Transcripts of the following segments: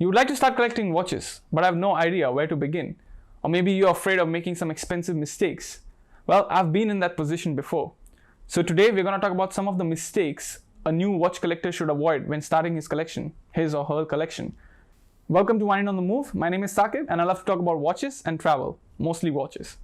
You would like to start collecting watches, but have no idea where to begin. Or maybe you're afraid of making some expensive mistakes. Well, I've been in that position before. So today we're going to talk about some of the mistakes a new watch collector should avoid when starting his collection, his or her collection. Welcome to Wine on the Move. My name is Sakib and I love to talk about watches and travel, mostly watches.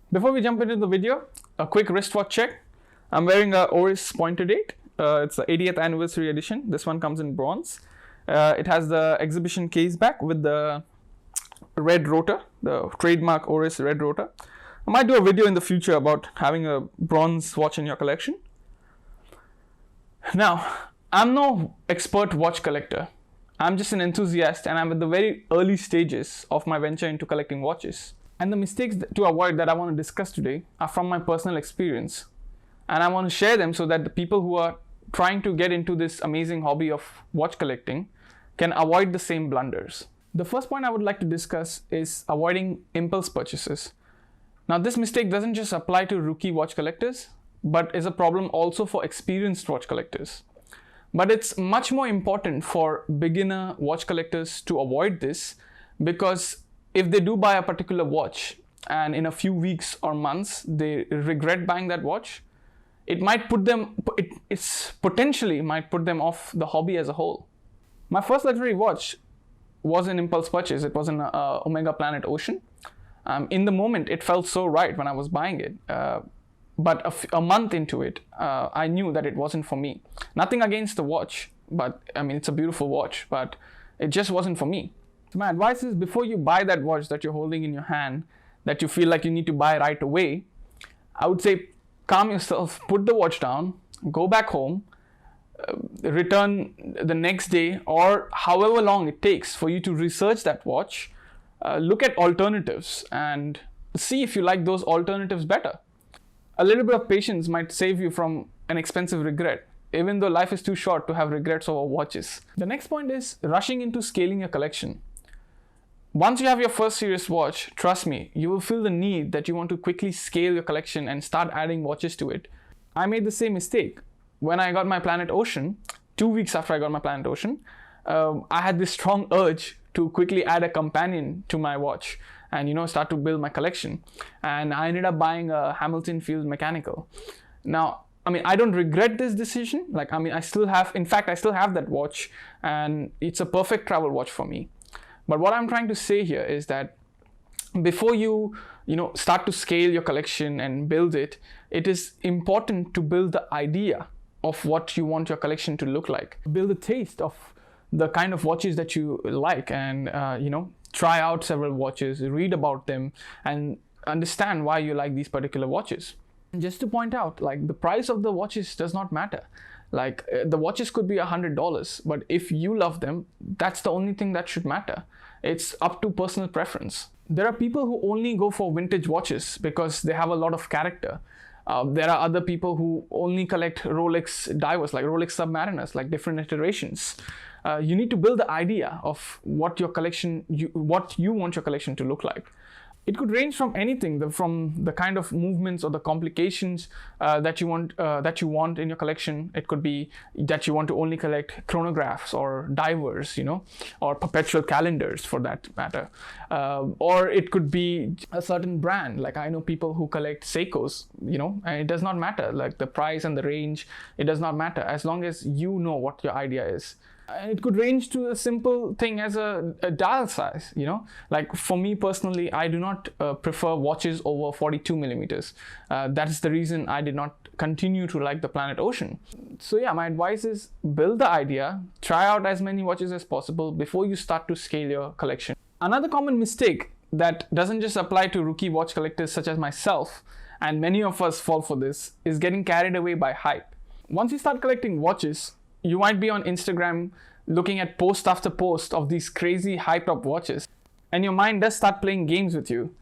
Before we jump into the video, a quick wristwatch check. I'm wearing a Oris pointer date. It's the 80th anniversary edition. This one comes in bronze. It has the exhibition case back with the red rotor, the trademark Oris red rotor. I might do a video in the future about having a bronze watch in your collection. Now, I'm no expert watch collector. I'm just an enthusiast and I'm at the very early stages of my venture into collecting watches. And the mistakes to avoid that I want to discuss today are from my personal experience. And I want to share them so that the people who are trying to get into this amazing hobby of watch collecting can avoid the same blunders. The first point I would like to discuss is avoiding impulse purchases. Now, this mistake doesn't just apply to rookie watch collectors, but is a problem also for experienced watch collectors. But it's much more important for beginner watch collectors to avoid this, because if they do buy a particular watch and in a few weeks or months they regret buying that watch, it might put them, it's potentially might put them off the hobby as a whole. My first luxury watch was an impulse purchase. It was an Omega Planet Ocean. In the moment, it felt so right when I was buying it. But a month into it, I knew that it wasn't for me. Nothing against the watch, but I mean, it's a beautiful watch, but it just wasn't for me. So my advice is, before you buy that watch that you're holding in your hand, that you feel like you need to buy right away, I would say calm yourself, put the watch down, go back home, return the next day, or however long it takes for you to research that watch, look at alternatives and see if you like those alternatives better. A little bit of patience might save you from an expensive regret, even though life is too short to have regrets over watches. The next point is rushing into scaling your collection. Once you have your first serious watch, trust me, you will feel the need that you want to quickly scale your collection and start adding watches to it. I made the same mistake. When I got my Planet Ocean, 2 weeks after I got my Planet Ocean, I had this strong urge to quickly add a companion to my watch and start to build my collection. And I ended up buying a Hamilton Field Mechanical. Now, I don't regret this decision. I still have that watch and it's a perfect travel watch for me. But what I'm trying to say here is that before you start to scale your collection and build it, it is important to build the idea of what you want your collection to look like. Build a taste of the kind of watches that you like and try out several watches, read about them and understand why you like these particular watches. And just to point out, the price of the watches does not matter. The watches could be $100, but if you love them, that's the only thing that should matter. It's up to personal preference. There are people who only go for vintage watches because they have a lot of character. There are other people who only collect Rolex divers, like Rolex Submariners, like different iterations. You need to build the idea of what you want your collection to look like. It could range from anything, from the kind of movements or the complications that you want in your collection. It could be that you want to only collect chronographs or divers, or perpetual calendars for that matter. Or it could be a certain brand. I know people who collect Seikos, and it does not matter. The price and the range, it does not matter as long as you know what your idea is. And it could range to a simple thing as a dial size, for me personally, I do not prefer watches over 42 millimeters. That is the reason I did not continue to like the Planet Ocean. So yeah, my advice is build the idea, try out as many watches as possible before you start to scale your collection. Another common mistake that doesn't just apply to rookie watch collectors such as myself, and many of us fall for this, is getting carried away by hype. Once you start collecting watches, you might be on Instagram looking at post after post of these crazy hyped up watches, and your mind does start playing games with you.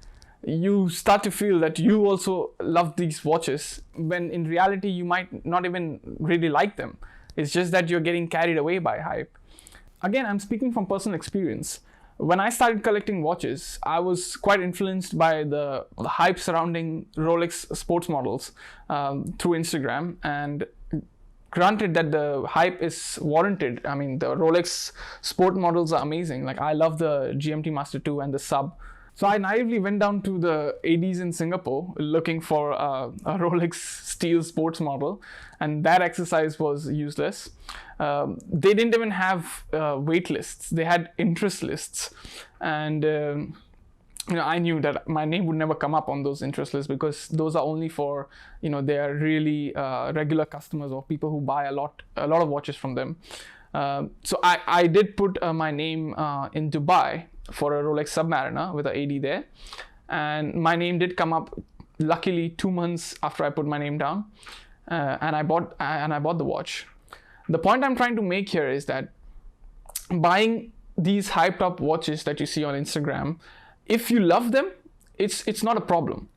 You start to feel that you also love these watches, when in reality you might not even really like them. It's just that you're getting carried away by hype. Again, I'm speaking from personal experience. When I started collecting watches, I was quite influenced by the hype surrounding Rolex sports models through Instagram. And granted that the hype is warranted. I mean, the Rolex sport models are amazing. Like, I love the GMT Master 2 and the Sub. So I naively went down to the ADs in Singapore looking for a Rolex steel sports model, and that exercise was useless. They didn't even have wait lists. They had interest lists, and I knew that my name would never come up on those interest lists because those are only for, they are really regular customers or people who buy a lot of watches from them. So I did put my name in Dubai for a Rolex Submariner with an AD there, and my name did come up luckily 2 months after I put my name down, and I bought the watch. The point I'm trying to make here is that buying these hyped up watches that you see on Instagram, if you love them, it's not a problem.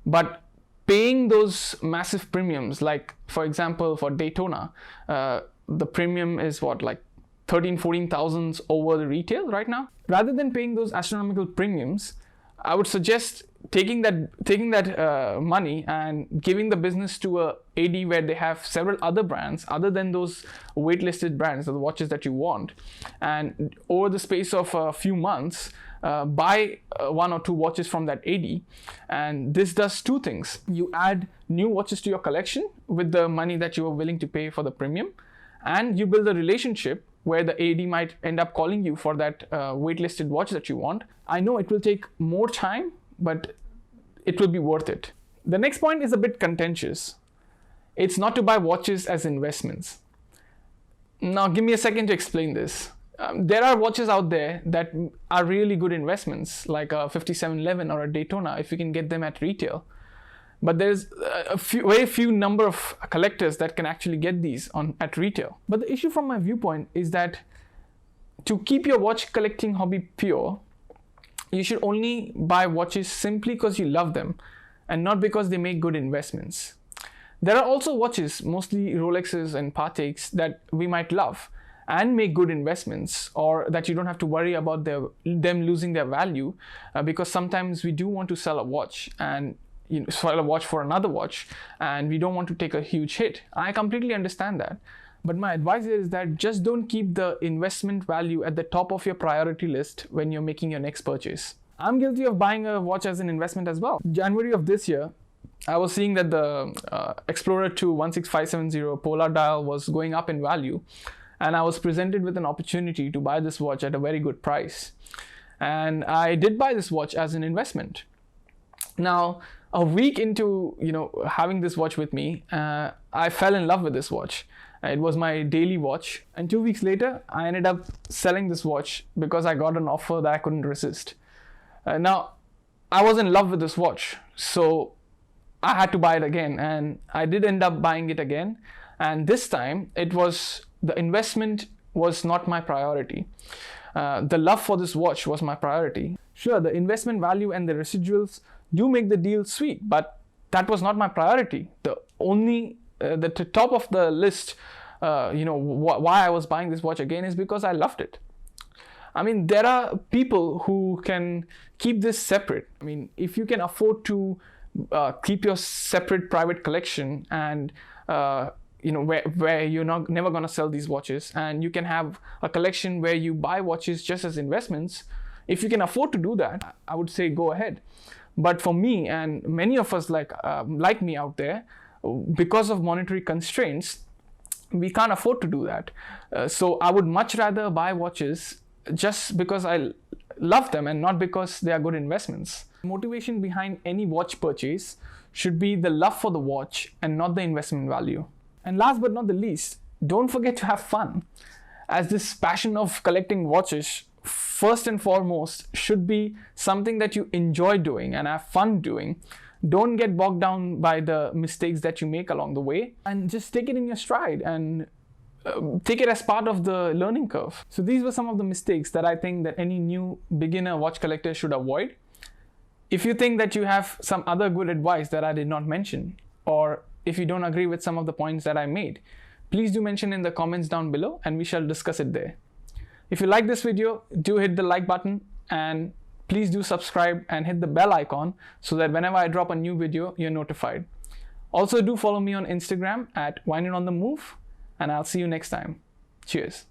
But paying those massive premiums, like for example for Daytona, the premium is what, like 13,000-14,000 over the retail right now. Rather than paying those astronomical premiums, I would suggest taking that money and giving the business to a AD where they have several other brands other than those waitlisted brands, the watches that you want, and over the space of a few months, buy 1 or 2 watches from that AD. And this does 2 things. You add new watches to your collection with the money that you are willing to pay for the premium, and you build a relationship where the AD might end up calling you for that waitlisted watch that you want. I know it will take more time, but it will be worth it. The next point is a bit contentious. It's not to buy watches as investments. Now, give me a second to explain this. There are watches out there that are really good investments, like a 5711 or a Daytona, if you can get them at retail. But there's very few number of collectors that can actually get these at retail. But the issue from my viewpoint is that to keep your watch collecting hobby pure, you should only buy watches simply because you love them and not because they make good investments. There are also watches, mostly Rolexes and Pateks, that we might love and make good investments, or that you don't have to worry about them losing their value, because sometimes we do want to sell a watch and sell a watch for another watch, and we don't want to take a huge hit. I completely understand that. But my advice is that just don't keep the investment value at the top of your priority list when you're making your next purchase. I'm guilty of buying a watch as an investment as well. January of this year, I was seeing that the Explorer II 16570 polar dial was going up in value, and I was presented with an opportunity to buy this watch at a very good price. And I did buy this watch as an investment. Now, a week into having this watch with me, I fell in love with this watch. It was my daily watch, and 2 weeks later I ended up selling this watch because I got an offer that I couldn't resist. Now, I was in love with this watch, so I had to buy it again, and I did end up buying it again. And this time the investment was not my priority. The love for this watch was my priority. Sure, the investment value and the residuals do make the deal sweet, but that was not my priority. The top of the list, why I was buying this watch again is because I loved it. I mean, there are people who can keep this separate. I mean, if you can afford to keep your separate private collection and where you're never going to sell these watches, and you can have a collection where you buy watches just as investments, if you can afford to do that, I would say go ahead. But for me and many of us like me out there, because of monetary constraints, we can't afford to do that. So I would much rather buy watches just because I love them and not because they are good investments. Motivation behind any watch purchase should be the love for the watch and not the investment value. And last but not the least, don't forget to have fun, as this passion of collecting watches, first and foremost, should be something that you enjoy doing and have fun doing. Don't get bogged down by the mistakes that you make along the way, and just take it in your stride and take it as part of the learning curve. So these were some of the mistakes that I think that any new beginner watch collector should avoid. If you think that you have some other good advice that I did not mention, or if you don't agree with some of the points that I made, please do mention in the comments down below and we shall discuss it there. If you like this video, do hit the like button and please do subscribe and hit the bell icon so that whenever I drop a new video, you're notified. Also do follow me on Instagram at WineOnTheMove, and I'll see you next time. Cheers.